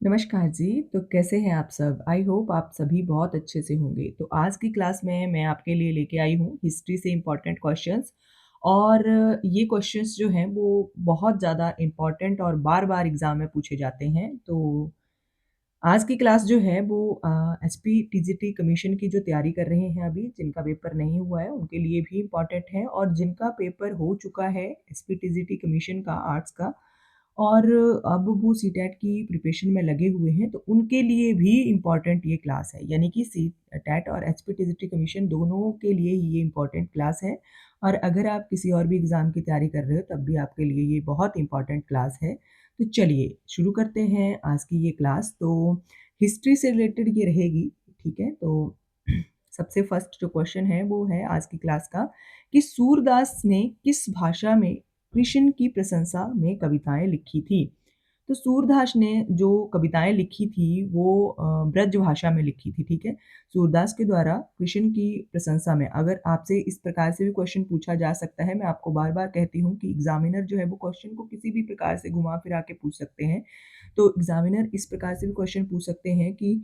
नमस्कार जी, तो कैसे हैं आप सब? आई होप आप सभी बहुत अच्छे से होंगे। तो आज की क्लास में मैं आपके लिए लेके आई हूँ हिस्ट्री से इम्पोर्टेंट क्वेश्चंस और ये क्वेश्चंस जो हैं वो बहुत ज़्यादा इम्पोर्टेंट और बार-बार एग्ज़ाम में पूछे जाते हैं। तो आज की क्लास जो है वो एसपीटीजीटी कमीशन की जो तैयारी कर रहे हैं अभी, जिनका पेपर नहीं हुआ है, उनके लिए भी इम्पोर्टेंट है और जिनका पेपर हो चुका है एसपीटीजीटी कमीशन का आर्ट्स का और अब वो सीटेट की प्रिपरेशन में लगे हुए हैं, तो उनके लिए भी इम्पोर्टेंट ये क्लास है। यानी कि सीटेट और एसपीटीजीटी कमीशन दोनों के लिए ही ये इम्पोर्टेंट क्लास है और अगर आप किसी और भी एग्ज़ाम की तैयारी कर रहे हो, तब भी आपके लिए ये बहुत इम्पोर्टेंट क्लास है। तो चलिए शुरू करते हैं आज की ये क्लास। तो हिस्ट्री से रिलेटेड ये रहेगी, ठीक है? तो सबसे फर्स्ट जो क्वेश्चन है वो है आज की क्लास का कि सूरदास ने किस भाषा में कृष्ण की प्रशंसा में कविताएं लिखी थी? तो सूरदास ने जो कविताएँ लिखी थी वो ब्रज भाषा में लिखी थी, ठीक है? सूरदास के द्वारा कृष्ण की प्रशंसा में अगर आपसे इस प्रकार से भी क्वेश्चन पूछा जा सकता है, मैं आपको बार-बार कहती हूँ कि एग्ज़ामिनर जो है वो क्वेश्चन को किसी भी प्रकार से घुमा-फिरा के पूछ सकते हैं। तो एग्ज़ामिनर इस प्रकार से भी क्वेश्चन पूछ सकते हैं कि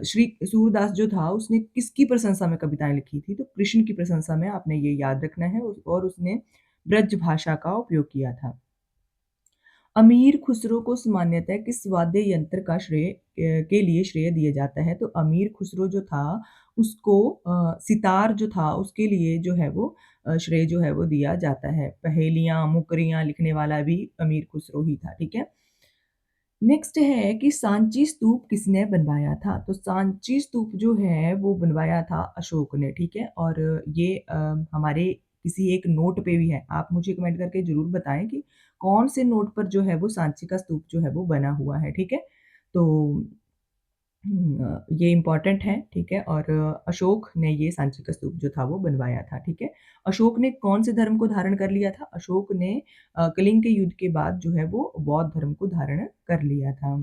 श्री सूरदास जो था उसने किसकी प्रशंसा में कविताएँ लिखी थी? तो कृष्ण की प्रशंसा में आपने ये याद रखना है और उसने ब्रज भाषा का उपयोग किया था। अमीर खुसरो को सामान्यतः किस वाद्य यंत्र का के लिए श्रेय दिया जाता है? तो अमीर खुसरो जो था उसको सितार जो था उसके लिए जो है वो श्रेय जो है वो दिया जाता है। पहेलियाँ, मुकरियाँ लिखने वाला भी अमीर खुसरो ही था, ठीक है? नेक्स्ट है कि सांची स्तूप किसने बनवाया था? तो सांची स्तूप जो है वो बनवाया था अशोक ने, ठीक है? और ये हमारे किसी एक नोट पे भी है। आप मुझे कमेंट करके ज़रूर बताएँ कि कौन से नोट पर जो है वो सांची का स्तूप जो है वो बना हुआ है, ठीक है? तो ये इम्पोर्टेंट है, ठीक है? और अशोक ने ये सांची का स्तूप जो था वो बनवाया था, ठीक है? अशोक ने कौन से धर्म को धारण कर लिया था? अशोक ने कलिंग के युद्ध के बाद जो है वो बौद्ध धर्म को धारण कर लिया था।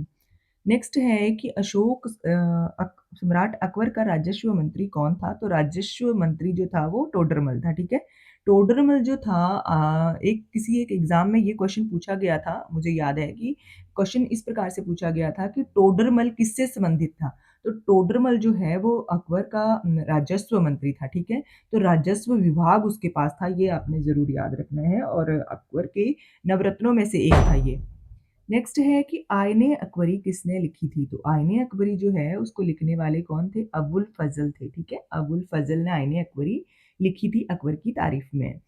नेक्स्ट है कि अशोक सम्राट अकबर का राजस्व मंत्री कौन था? तो राजस्व मंत्री जो था वो टोडरमल था, ठीक है? टोडरमल जो था एक किसी एक एग्ज़ाम में ये क्वेश्चन पूछा गया था, मुझे याद है कि क्वेश्चन इस प्रकार से पूछा गया था कि टोडरमल किससे संबंधित था? तो टोडरमल जो है वो अकबर का राजस्व मंत्री था, ठीक है? तो राजस्व विभाग उसके पास था, ये आपने ज़रूर याद रखना है और अकबर के नवरत्नों में से एक था ये। नेक्स्ट है कि आईने अकबरी किसने लिखी थी? तो आईने अकबरी जो है उसको लिखने वाले कौन थे? अबुल फज़ल थे, ठीक है? अबुल फज़ल ने आईने अकबरी लिखी थी अकबर की तारीफ में।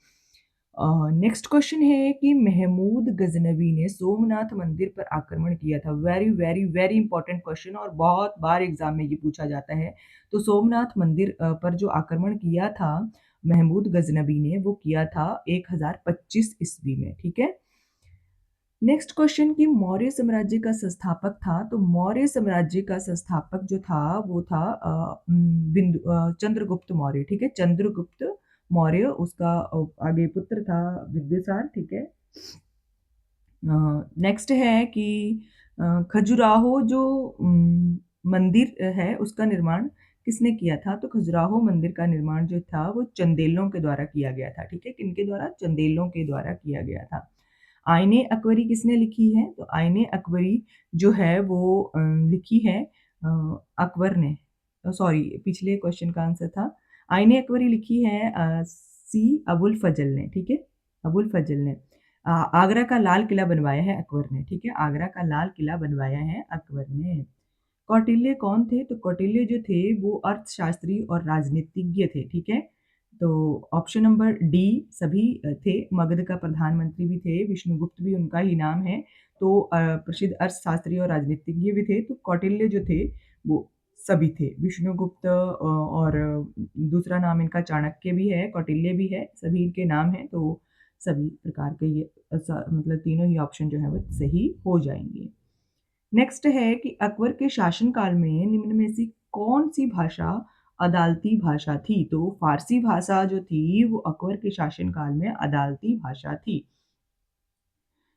नेक्स्ट क्वेश्चन है कि महमूद गज़नवी ने सोमनाथ मंदिर पर आक्रमण किया था। Very, very, very important question और बहुत बार एग्ज़ाम में ये पूछा जाता है। तो सोमनाथ मंदिर पर जो आक्रमण किया था महमूद गज़नवी ने वो किया था 1025 ईस्वी में, ठीक है? नेक्स्ट क्वेश्चन कि मौर्य साम्राज्य का संस्थापक था, तो मौर्य साम्राज्य का संस्थापक जो था वो था चंद्रगुप्त मौर्य, ठीक है? चंद्रगुप्त मौर्य उसका आगे पुत्र था बिंबिसार, ठीक है? नेक्स्ट है कि खजुराहो जो मंदिर है उसका निर्माण किसने किया था? तो खजुराहो मंदिर का निर्माण जो था वो चंदेलों के द्वारा किया गया था, ठीक है? किनके द्वारा? चंदेलों के द्वारा किया गया था। आईने अकबरी किसने लिखी है? तो आईने अकबरी जो है वो लिखी है अकबर ने सॉरी पिछले क्वेश्चन का आंसर था। आईने अकबरी लिखी है सी अबुल फजल ने, ठीक है? अबुल फजल ने। आगरा का लाल किला बनवाया है अकबर ने, ठीक है? आगरा का लाल किला बनवाया है अकबर ने। कौटिल्य कौन थे? तो कौटिल्य जो थे वो अर्थशास्त्री और राजनीतिज्ञ थे, ठीक है? तो ऑप्शन नंबर डी सभी थे। मगध का प्रधानमंत्री भी थे, विष्णुगुप्त भी उनका ही नाम है। तो प्रसिद्ध अर्थशास्त्री और राजनीतिज्ञ भी थे, तो कौटिल्य जो थे वो सभी थे। विष्णुगुप्त और दूसरा नाम इनका चाणक्य भी है, कौटिल्य भी है, सभी इनके नाम हैं। तो सभी प्रकार के ये मतलब तीनों ही ऑप्शन जो है वो सही हो जाएँगे। नेक्स्ट है कि अकबर के शासनकाल में निम्न में से कौन-सी भाषा अदालती भाषा थी? तो फ़ारसी भाषा जो थी वो अकबर के शासनकाल में अदालती भाषा थी।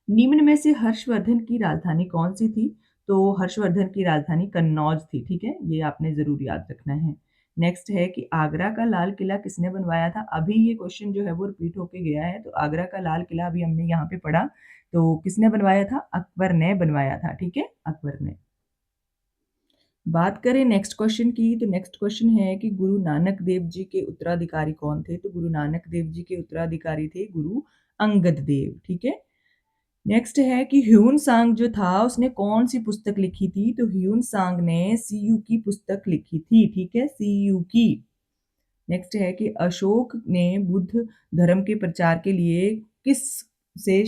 निम्न में से हर्षवर्धन की राजधानी कौन-सी थी? तो हर्षवर्धन की राजधानी कन्नौज थी, ठीक है? ये आपने ज़रूर याद रखना है। नेक्स्ट है कि आगरा का लाल किला किसने बनवाया था? अभी ये क्वेश्चन जो है वो रिपीट होके गया है, तो आगरा का लाल किला अभी हमने यहाँ पे पढ़ा, तो किसने बनवाया था? अकबर ने बनवाया था, ठीक है? अकबर ने। बात करें नेक्स्ट क्वेश्चन की, तो नेक्स्ट क्वेश्चन है कि गुरु नानक देव जी के उत्तराधिकारी कौन थे? तो गुरु नानक देव जी के उत्तराधिकारी थे गुरु अंगद देव, ठीक है? नेक्स्ट है कि ह्यून सांग जो था उसने कौन सी पुस्तक लिखी थी? तो ह्यून सांग ने सीयू की पुस्तक लिखी थी, ठीक है? सीयू की। नेक्स्ट है कि अशोक ने बुद्ध धर्म के प्रचार के लिए किस से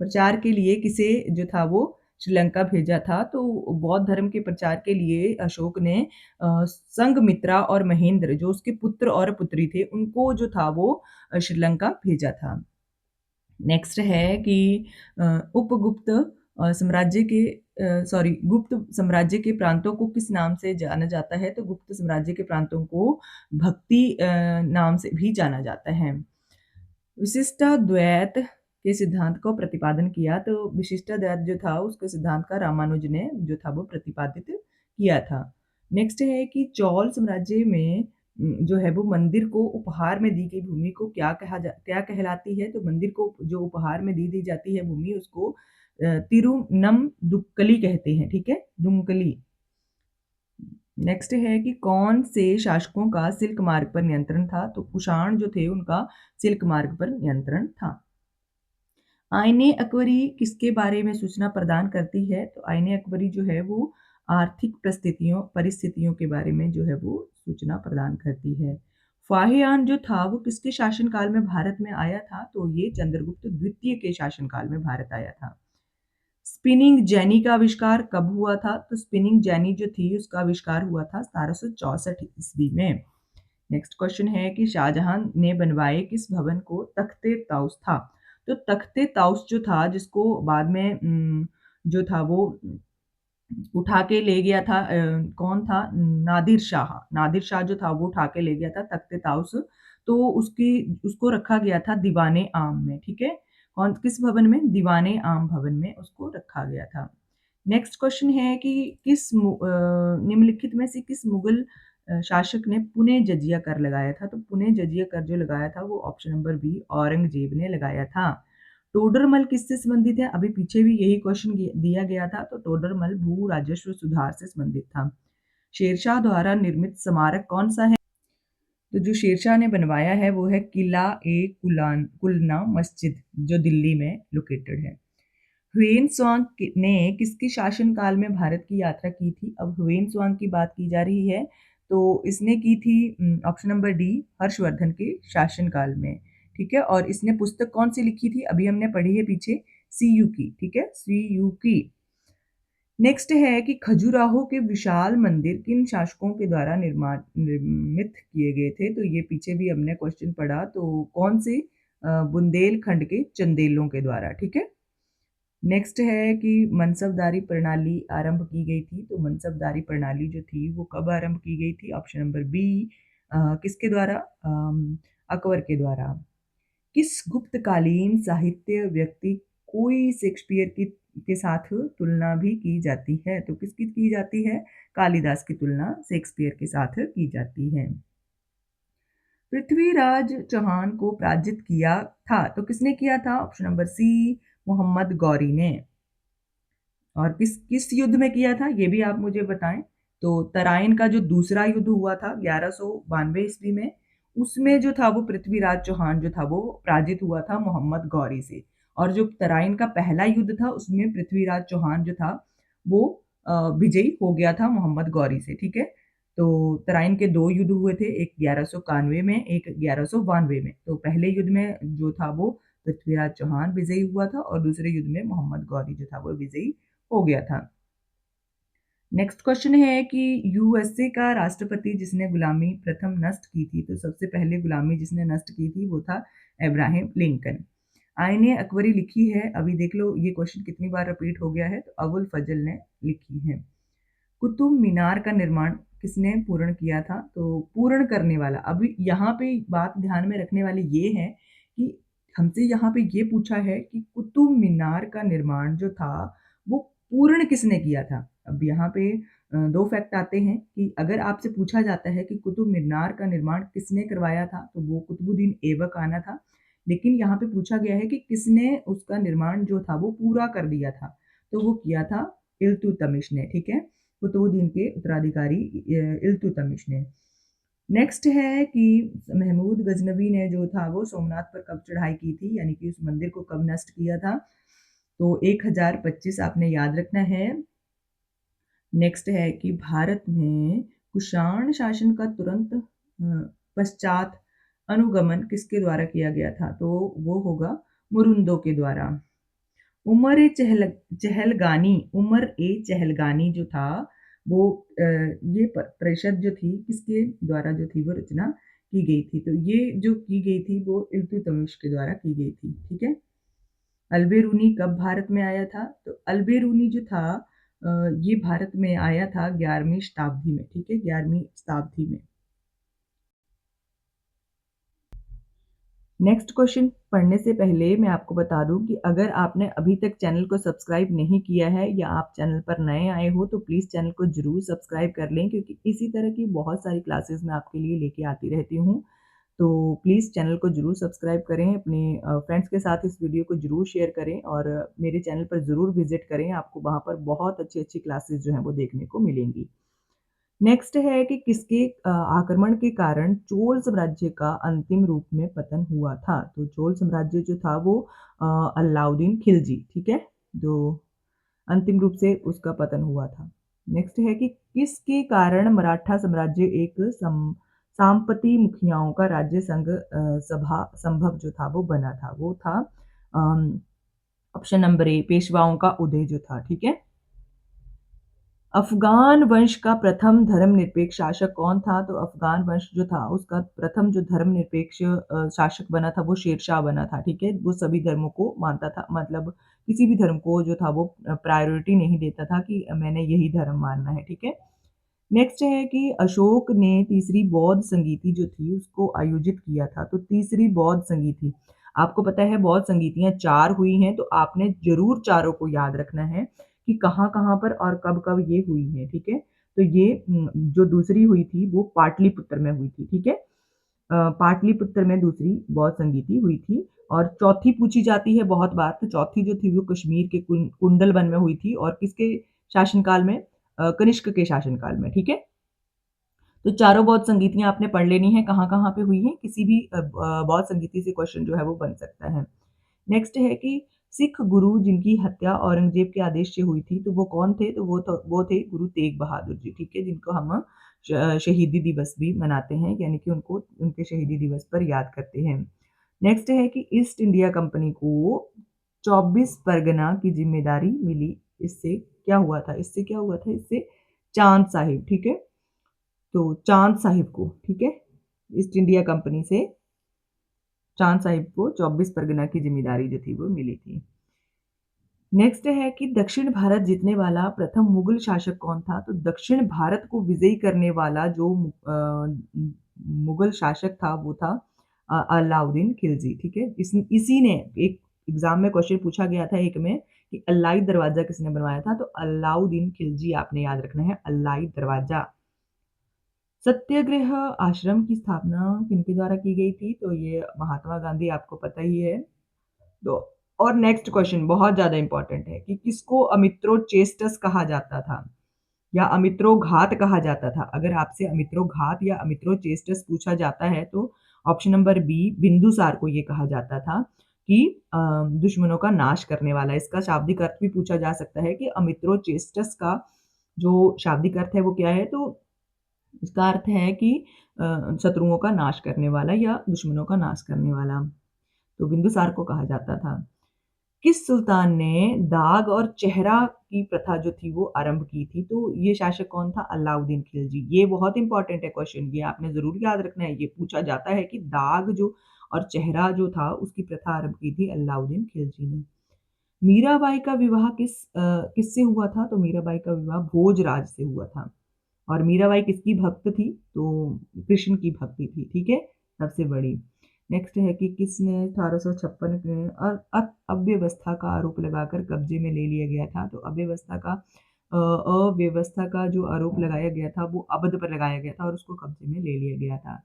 प्रचार के लिए किसे जो था वो श्रीलंका भेजा था? तो बौद्ध धर्म के प्रचार के लिए अशोक ने संघमित्रा और महेंद्र जो उसके पुत्र और पुत्री थे उनको जो था वो श्रीलंका भेजा था। नेक्स्ट है कि उपगुप्त साम्राज्य के गुप्त साम्राज्य के प्रांतों को किस नाम से जाना जाता है? तो गुप्त साम्राज्य के प्रांतों को भक्ति नाम से भी जाना जाता है। विशिष्टाद्वैत के सिद्धांत को प्रतिपादन किया, तो विशिष्टाद्वैत जो था उसके सिद्धांत का रामानुज ने जो था वो प्रतिपादित किया था। नेक्स्ट है कि चौल साम्राज्य में जो है वो मंदिर को उपहार में दी गई भूमि को क्या कहलाती है? तो मंदिर को जो उपहार में दी जाती है भूमि उसको तिरुनमदुक्कली कहते हैं, ठीक है? दुमकली। नेक्स्ट है कि कौन से शासकों का सिल्क मार्ग पर नियंत्रण था? तो कुषाण जो थे उनका सिल्क मार्ग पर नियंत्रण था। आईने अकबरी किसके बारे में सूचना प्रदान करती है? तो आईने अकबरी जो है वो आर्थिक परिस्थितियों के बारे में जो है वो सूचना प्रदान करती है। फाहियान जो था वो किसके शासनकाल में भारत में आया था? तो ये चंद्रगुप्त द्वितीय के शासनकाल में भारत आया था। स्पिनिंग जेनी का आविष्कार कब हुआ था? तो स्पिनिंग जेनी जो थी उसका आविष्कार हुआ था 1764 ईस्वी में। नेक्स्ट क्वेश्चन है कि शाहजहां ने बनवाए किस भवन को तख्ते ताउस था? तो तख्ते ताउस जो था जिसको बाद में जो था वो उठा के ले गया था कौन था? नादिर शाह। नादिर शाह जो था वो उठा के ले गया था तख्ते ताउस। तो उसको रखा गया था दीवाने आम में, ठीक है? किस भवन में? दीवाने आम भवन में उसको रखा गया था। नेक्स्ट क्वेश्चन है कि निम्नलिखित में से किस मुगल शासक ने पुणे जजिया कर लगाया था? तो पुणे जजिया कर जो लगाया था वो ऑप्शन नंबर बी औरंगजेब ने लगाया था। टोडरमल किससे संबंधित है? अभी पीछे भी यही क्वेश्चन दिया गया था, तो टोडरमल भू राजस्व सुधार से संबंधित था। शेरशाह द्वारा निर्मित स्मारक कौन सा है? तो जो शेरशाह ने बनवाया है वो है किला ए कुलना मस्जिद जो दिल्ली में लोकेटेड है। ह्वेन ने किसके शासनकाल में भारत की यात्रा की थी? अब ह्वेन की बात की जा रही है, तो इसने की थी ऑप्शन नंबर डी हर्षवर्धन के शासनकाल में, ठीक है? और इसने पुस्तक कौन सी लिखी थी? अभी हमने पढ़ी है पीछे, सीयू की, ठीक है? सीयू की। नेक्स्ट है कि खजुराहो के विशाल मंदिर किन शासकों के द्वारा निर्मित किए गए थे? तो ये पीछे भी हमने क्वेश्चन पढ़ा, तो कौन से बुंदेलखंड के चंदेलों के द्वारा, ठीक है? नेक्स्ट है कि मनसबदारी प्रणाली आरंभ की गई थी, तो मनसबदारी प्रणाली जो थी वो कब आरंभ की गई थी? ऑप्शन नंबर बी किसके द्वारा? अकबर के द्वारा। किस गुप्तकालीन साहित्य व्यक्ति कोई शेक्सपियर के साथ तुलना भी की जाती है? तो किसकी की जाती है? कालिदास की तुलना शेक्सपियर के साथ की जाती है। पृथ्वीराज चौहान को पराजित किया था, तो किसने किया था? Option number C Mohammad Ghori ने। और किस किस युद्ध में किया था ये भी आप मुझे बताएं। तो तराइन का जो दूसरा युद्ध हुआ था 1192 ईस्वी में, उसमें जो था वो पृथ्वीराज चौहान जो था वो पराजित हुआ था मोहम्मद गौरी से। और जो तराइन का पहला युद्ध था उसमें पृथ्वीराज चौहान जो था वो विजयी हो गया था मोहम्मद गौरी से, ठीक है? तो तराइन के दो युद्ध हुए थे, एक 1191 में, एक 1192 में। तो पहले युद्ध में जो था वो पृथ्वीराज चौहान विजयी हुआ था और दूसरे युद्ध में मोहम्मद गौरी जो था वो विजयी हो गया था। नेक्स्ट क्वेश्चन है कि यूएसए का राष्ट्रपति जिसने गुलामी प्रथम नष्ट की थी, तो सबसे पहले गुलामी जिसने नष्ट की थी वो था अब्राहम लिंकन। आईने अकबरी लिखी है, अभी देख लो ये क्वेश्चन कितनी बार रिपीट हो गया है, तो अबुल फजल ने लिखी है। कुतुब मीनार का निर्माण किसने पूर्ण किया था? तो पूर्ण करने वाला, अभी यहाँ पे बात ध्यान में रखने वाली ये है कि हमसे यहाँ पे ये पूछा है कि कुतुब मीनार का निर्माण जो था वो पूर्ण किसने किया था? अब यहाँ पे दो फैक्ट आते हैं कि अगर आपसे पूछा जाता है कि कुतुब मीनार का निर्माण किसने करवाया था, तो वो कुतुबुद्दीन ऐबक आना था। लेकिन यहाँ पे पूछा गया है कि किसने उसका निर्माण जो था वो पूरा कर दिया था, तो वो किया था इल्तुतमिश ने, ठीक है? कुतुबुद्दीन के उत्तराधिकारी इल्तुतमिश ने। नेक्स्ट है कि महमूद गजनवी ने जो था वो सोमनाथ पर कब चढ़ाई की थी, यानी कि उस मंदिर को कब नष्ट किया था। तो 1025 आपने याद रखना है। नेक्स्ट है कि भारत में कुषाण शासन का तुरंत पश्चात अनुगमन किसके द्वारा किया गया था, तो वो होगा मुरुंदो के द्वारा। उमर ए चहलगानी जो था वो ये परिषद जो थी किसके द्वारा जो थी वो रचना की गई थी, तो ये जो की गई थी वो इल्तुतमिश के द्वारा की गई थी। ठीक है। अल्बेरूनी कब भारत में आया था, तो अल्बेरूनी जो था ये भारत में आया था 11वीं शताब्दी में। ठीक है, 11वीं शताब्दी में। नेक्स्ट क्वेश्चन पढ़ने से पहले मैं आपको बता दूं कि अगर आपने अभी तक चैनल को सब्सक्राइब नहीं किया है या आप चैनल पर नए आए हो तो प्लीज़ चैनल को ज़रूर सब्सक्राइब कर लें, क्योंकि इसी तरह की बहुत सारी क्लासेस मैं आपके लिए लेके आती रहती हूँ। तो प्लीज़ चैनल को ज़रूर सब्सक्राइब करें, अपने फ्रेंड्स के साथ इस वीडियो को ज़रूर शेयर करें और मेरे चैनल पर ज़रूर विज़िट करें। आपको वहाँ पर बहुत अच्छी-अच्छी क्लासेस जो हैं वो देखने को मिलेंगी। नेक्स्ट है कि किसके आक्रमण के कारण चोल साम्राज्य का अंतिम रूप में पतन हुआ था, तो चोल साम्राज्य जो था वो अलाउद्दीन खिलजी, ठीक है, जो अंतिम रूप से उसका पतन हुआ था। नेक्स्ट है कि किसके कारण मराठा साम्राज्य एक सांपति मुखियाओं का राज्य संघ सभा संभव जो था वो बना था, वो था ऑप्शन नंबर ए पेशवाओं का उदय जो था। ठीक है। अफ़गान वंश का प्रथम धर्मनिरपेक्ष शासक कौन था? तो अफ़गान वंश जो था उसका प्रथम जो धर्मनिरपेक्ष शासक बना था वो शेरशाह बना था, ठीक है? वो सभी धर्मों को मानता था, मतलब किसी भी धर्म को जो था वो प्रायोरिटी नहीं देता था कि मैंने यही धर्म मानना है, ठीक है? नेक्स्ट है कि अशोक ने तीसरी बौद्ध संगीति जो थी उसको आयोजित किया था, तो तीसरी बौद्ध संगीति, आपको पता है बौद्ध संगीतियाँ 4 हुई हैं, तो आपने ज़रूर चारों को याद रखना है कि कहाँ-कहाँ पर और कब-कब ये हुई हैं, ठीक है? तो ये जो दूसरी हुई थी वो पाटलिपुत्र में हुई थी, ठीक है? पाटलिपुत्र में दूसरी बौद्ध संगीति हुई थी और चौथी पूछी जाती है बहुत बार, तो चौथी जो थी वो कश्मीर के कुंडलवन में हुई थी और किसके शासनकाल में? कनिष्क के शासनकाल में, ठीक है? तो चारों बौद्ध संगीतियाँ आपने पढ़ लेनी है, कहाँ-कहाँ पे हुई हैं, किसी भी बौद्ध संगीति से क्वेश्चन जो है वो बन सकता है। नेक्स्ट है कि सिख गुरु जिनकी हत्या औरंगज़ेब के आदेश से हुई थी, तो वो कौन थे? तो वो थे गुरु तेग बहादुर जी, ठीक है? जिनको हम शहीदी दिवस भी मनाते हैं, यानी कि उनको उनके शहीदी दिवस पर याद करते हैं। नेक्स्ट है कि ईस्ट इंडिया कंपनी को 24 परगना की ज़िम्मेदारी मिली, इससे क्या हुआ था? इससे क्या हुआ था? इससे चाँद साहिब, ठीक है? तो चाँद साहिब को, ठीक है? ईस्ट इंडिया कंपनी से चाँद साहिब को 24 परगना की ज़िम्मेदारी जो थी वो मिली थी। नेक्स्ट है कि दक्षिण भारत जीतने वाला प्रथम मुगल शासक कौन था? तो दक्षिण भारत को विजयी करने वाला जो मुगल शासक था वो था अलाउद्दीन खिलजी, ठीक है? इसी ने एक एग्ज़ाम में क्वेश्चन पूछा गया था एक में कि अल्लाई दरवाज़ा किसने बनवाया था? तो अलाउद्दीन खिलजी आपने याद रखना है, अल्लाई दरवाज़ा। सत्याग्रह आश्रम की स्थापना किनके द्वारा की गई थी? तो ये महात्मा गांधी, आपको पता ही है। तो और नेक्स्ट क्वेश्चन बहुत ज़्यादा इम्पोर्टेंट है कि किसको अमित्रोचेस्टस कहा जाता था या अमित्रोघात कहा जाता था? अगर आपसे अमित्रोघात या अमित्रोचेस्टस पूछा जाता है तो ऑप्शन नंबर बी बिंदुसार को ये कहा जाता था कि दुश्मनों का नाश करने वाला। इसका शाब्दिक अर्थ भी पूछा जा सकता है कि अमित्रोचेस्टस का जो शाब्दिक अर्थ है वो क्या है? तो इसका अर्थ है कि शत्रुओं का नाश करने वाला या दुश्मनों का नाश करने वाला। तो बिंदुसार को कहा जाता था। किस सुल्तान ने दाग और चेहरा की प्रथा जो थी वो आरंभ की थी? तो ये शासक कौन था? अलाउद्दीन खिलजी। ये बहुत इंपॉर्टेंट है क्वेश्चन, ये आपने ज़रूर याद रखना है। ये पूछा जाता है कि दाग जो और चेहरा जो था उसकी प्रथा आरंभ की थी अलाउद्दीन खिलजी ने। मीराबाई का विवाह किससे हुआ था? तो मीराबाई का विवाह भोजराज से हुआ था। और मीराबाई किसकी भक्त थी? तो कृष्ण की भक्ति थी, ठीक है? सबसे बड़ी। नेक्स्ट है कि किसने 1856 में अव्यवस्था का आरोप लगाकर कब्जे में ले लिया गया था? तो अव्यवस्था का जो आरोप लगाया गया था वो अवध पर लगाया गया था और उसको कब्जे में ले लिया गया था।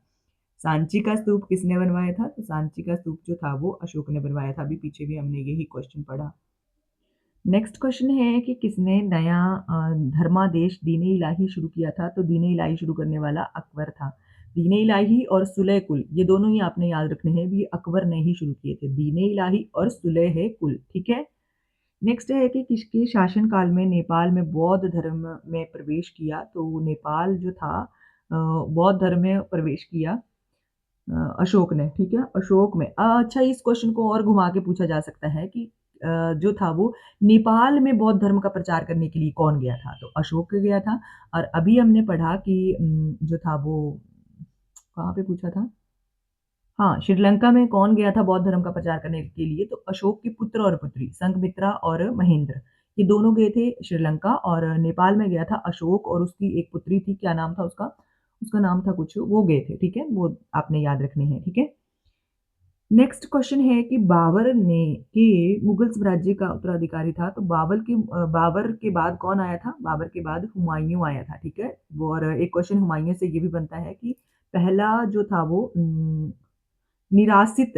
सांची का स्तूप किसने बनवाया था? तो सांची का स्तूप जो था वो अशोक ने बनवाया था। अभी पीछे भी हमने यही क्वेश्चन पढ़ा। नेक्स्ट क्वेश्चन है कि किसने नया धर्मादेश दीन-ए इलाही शुरू किया था? तो दीन-ए इलाही शुरू करने वाला अकबर था। दीन-ए इलाही और सुलह कुल ये दोनों ही आपने याद रखने हैं, भी अकबर ने ही शुरू किए थे। दीन-ए इलाही और सुलह कुल, ठीक है? नेक्स्ट है कि किसके शासनकाल में नेपाल में बौद्ध धर्म में प्रवेश किया? तो नेपाल जो था बौद्ध धर्म में प्रवेश किया अशोक ने, ठीक है? अशोक में अच्छा इस क्वेश्चन को और घुमा के पूछा जा सकता है कि जो था वो नेपाल में बौद्ध धर्म का प्रचार करने के लिए कौन गया था? तो अशोक गया था और अभी हमने पढ़ा कि जो था वो कहाँ पे पूछा था? हाँ, श्रीलंका में कौन गया था बौद्ध धर्म का प्रचार करने के लिए? तो अशोक के पुत्र और पुत्री संघमित्रा और महेंद्र, ये दोनों गए थे श्रीलंका और नेपाल में गया था अशोक और उसकी एक पुत्री थी, क्या नाम था उसका? उसका नाम था कुछ, वो गए थे, ठीक है? वो आपने याद रखने हैं, ठीक है? नेक्स्ट क्वेश्चन है कि बाबर ने के मुगल साम्राज्य का उत्तराधिकारी था, तो बाबर के बाद कौन आया था? बाबर के बाद हुमायूँ आया था, ठीक है? वो और एक क्वेश्चन हुमायूँ से ये भी बनता है कि पहला जो था वो निरासित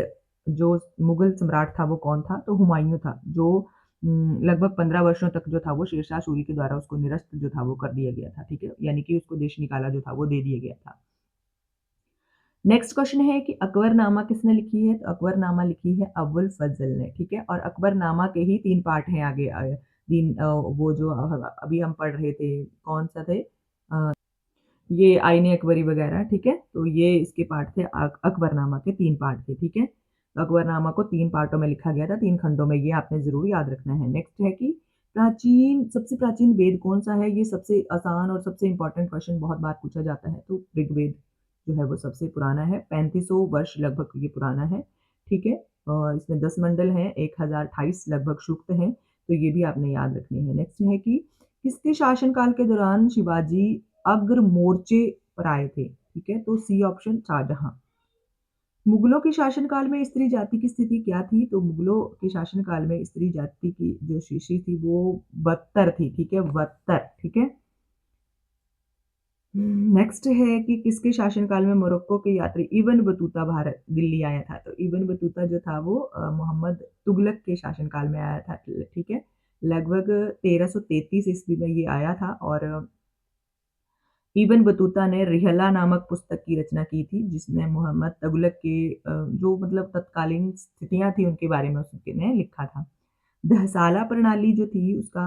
जो मुगल सम्राट था वो कौन था? तो हुमायूँ था, जो लगभग 15 वर्षों तक जो था वो शेरशाह सूरी के द्वारा उसको निरस्त जो था वो कर दिया गया था, ठीक है? यानी कि उसको देश निकाला जो था वो दे दिया गया था। नेक्स्ट क्वेश्चन है कि अकबरनामा किसने लिखी है? तो अकबरनामा लिखी है अबुल फज़ल ने, ठीक है? और अकबरनामा के ही 3 पार्ट हैं आगे वो जो अभी हम पढ़ रहे थे, कौन-सा थे? ये आईने अकबरी वगैरह, ठीक है? तो ये इसके पार्ट थे अकबरनामा के 3 पार्ट थे, ठीक है? तो अकबरनामा को 3 पार्टों में लिखा गया था, 3 खंडों में, ये आपने ज़रूर याद रखना है। नेक्स्ट है कि सबसे प्राचीन वेद कौन-सा है? ये सबसे आसान और सबसे इम्पोर्टेंट क्वेश्चन बहुत बार पूछा जाता है, तो ऋग्वेद जो है वो सबसे पुराना है, 3500 वर्ष लगभग ये पुराना है, ठीक है? और इसमें 10 मंडल हैं, 1028 लगभग सूक्त हैं, तो ये भी आपने याद रखने हैं। नेक्स्ट है कि किसके शासनकाल के दौरान शिवाजी अग्र मोर्चे पर आए थे, ठीक है? तो सी ऑप्शन शाहजहाँ। मुगलों के शासनकाल में स्त्री जाति की स्थिति क्या थी? तो मुगलों के शासनकाल में स्त्री जाति की जो स्थिति थी वो बदतर थी, ठीक है? बदतर, ठीक है? नेक्स्ट है कि किसके शासनकाल में मोरक्को के यात्री इब्न बतूता भारत दिल्ली आया था? तो इब्न बतूता जो था वो मोहम्मद तुगलक के शासनकाल में आया था, ठीक है? लगभग 1333 ईस्वी में ये आया था और इब्न बतूता ने रिहला नामक पुस्तक की रचना की थी, जिसमें मोहम्मद तुगलक के जो मतलब तत्कालीन स्थितियाँ थी उनके बारे में उसने लिखा था। दहसाला प्रणाली जो थी उसका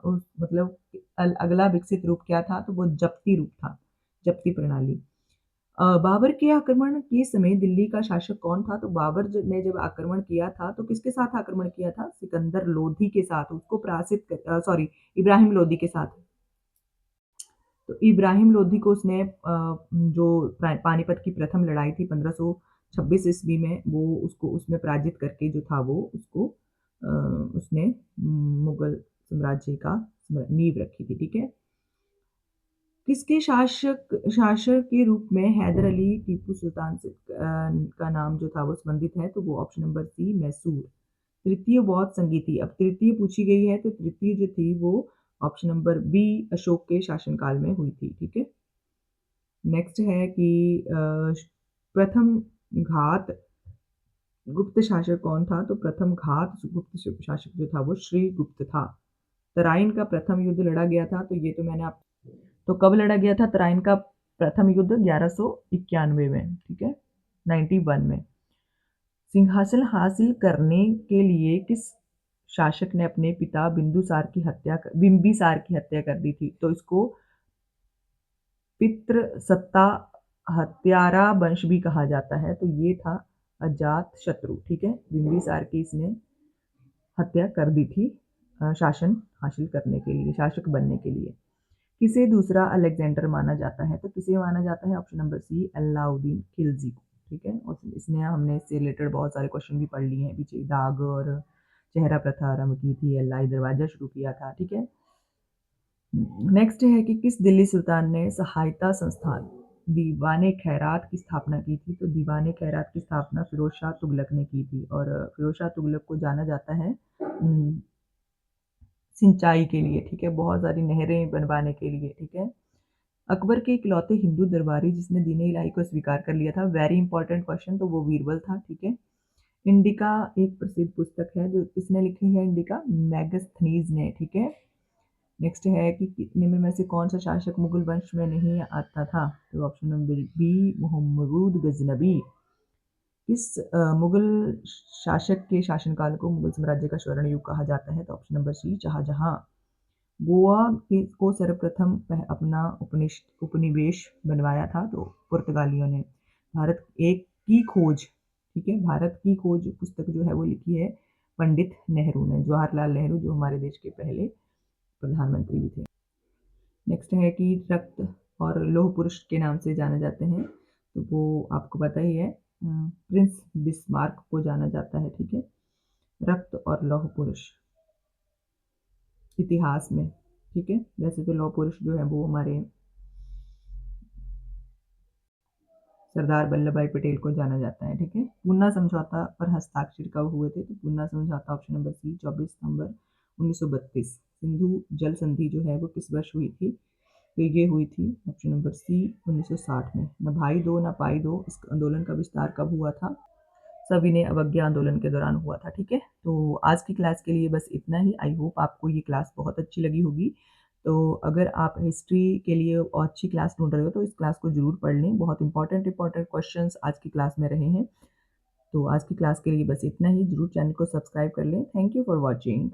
उस मतलब अगला विकसित रूप क्या था? तो वो जब्ती रूप था, जब्ती प्रणाली। बाबर के आक्रमण के समय दिल्ली का शासक कौन था? तो बाबर ने जब आक्रमण किया था तो किसके साथ आक्रमण किया था? सिकंदर लोधी के साथ, उसको सॉरी इब्राहिम लोदी के साथ। तो इब्राहिम लोदी को उसने जो पानीपत की प्रथम लड़ाई थी 1526 ईस्वी में वो उसको उसमें पराजित करके जो था वो उसको उसने मुगल साम्राज्य का नींव रखी थी, ठीक है? किसके शासक के रूप में हैदर अली टीपू सुल्तान से का नाम जो था वो संबंधित है? तो वो ऑप्शन नंबर सी मैसूर। तृतीय बौद्ध संगीति, अब तृतीय पूछी गई है तो तृतीय जो थी वो ऑप्शन नंबर बी अशोक के शासनकाल में हुई थी, ठीक है? नेक्स्ट है कि प्रथम घात गुप्त शासक कौन था? तो प्रथम घात गुप्त शासक जो था वो श्रीगुप्त था। तराइन का प्रथम युद्ध लड़ा गया था, तो ये तो मैंने आप तो कब लड़ा गया था तराइन का प्रथम युद्ध? 1191 में, ठीक है? 91 में। सिंहासन हासिल करने के लिए किस शासक ने अपने पिता बिंबिसार की हत्या कर दी थी? तो इसको पितृसत्ता हत्यारा वंश भी कहा जाता है, तो ये था अजातशत्रु, ठीक है? बिंबिसार की इसने हत्या कर दी थी शासन हासिल करने के लिए, शासक बनने के लिए। किसे दूसरा अलेक्जेंडर माना जाता है? तो किसे माना जाता है? Option number C Alauddin Khilji को, ठीक है? और इसने हमने इससे रिलेटेड बहुत सारे क्वेश्चन भी पढ़ लिए हैं पीछे, दाग और चेहरा प्रथा आरंभ की थी, अल्लाही दरवाजा शुरू किया था, ठीक है? नेक्स्ट है कि किस दिल्ली सुल्तान ने सहायता संस्थान दीवाने खैरात की स्थापना की थी? तो दीवाने खैरात की स्थापना फिरोज शाह तुगलक ने की थी और फिरोज शाह तुगलक को जाना जाता है सिंचाई के लिए, ठीक है? बहुत सारी नहरें बनवाने के लिए, ठीक है? अकबर के इकलौते हिंदू दरबारी जिसने दीन-ए इलाही को स्वीकार कर लिया था, वेरी इंपॉर्टेंट क्वेश्चन, तो वो बीरबल था, ठीक है? इंडिका एक प्रसिद्ध पुस्तक है, जो किसने लिखी है इंडिका? मैगस्थनीज ने, ठीक है। नेक्स्ट है कि निम्न में से कौन सा शासक मुगल वंश में नहीं आता था? तो option number B, Mahmud Ghaznavi. किस मुगल शासक के शासनकाल को मुगल साम्राज्य का स्वर्ण युग कहा जाता है? तो option number C, Shahjahan. Goa के को सर्वप्रथम अपना उपनिवेश बनवाया था तो पुर्तगालियों ने। भारत एक की खोज, ठीक है, भारत की खोज पुस्तक जो है वो लिखी है पंडित नेहरू ने, जवाहरलाल नेहरू, जो हमारे देश के पहले प्रधानमंत्री भी थे। नेक्स्ट है कि रक्त और लौह पुरुष के नाम से जाने जाते हैं, तो वो आपको पता ही है, प्रिंस बिस्मार्क को जाना जाता है, ठीक है। रक्त और लौह पुरुष इतिहास में, ठीक है। वैसे तो लौह पुरुष जो है वो हमारे सरदार वल्लभ भाई पटेल को जाना जाता है, ठीक है। पूना समझौता पर हस्ताक्षर कब हुए थे? तो पूना समझौता ऑप्शन नंबर सी, 24 नवंबर 1932। सिंधु जल संधि जो है वो किस वर्ष हुई थी? तो ये हुई थी ऑप्शन नंबर सी, 1960 में। न भाई दो न पाई दो, इस आंदोलन का विस्तार कब हुआ था? सविनय अवज्ञा आंदोलन के दौरान हुआ था, ठीक है। तो आज की क्लास के लिए बस इतना ही। आई होप आपको ये क्लास बहुत अच्छी लगी होगी। तो अगर आप हिस्ट्री के लिए और अच्छी क्लास ढूंढ रहे हो तो इस क्लास को जरूर पढ़ लें। बहुत इंपॉर्टेंट इंपॉर्टेंट क्वेश्चंस आज की क्लास में रहे हैं। तो आज की क्लास के लिए बस इतना ही। जरूर चैनल को सब्सक्राइब कर लें। Thank you for watching.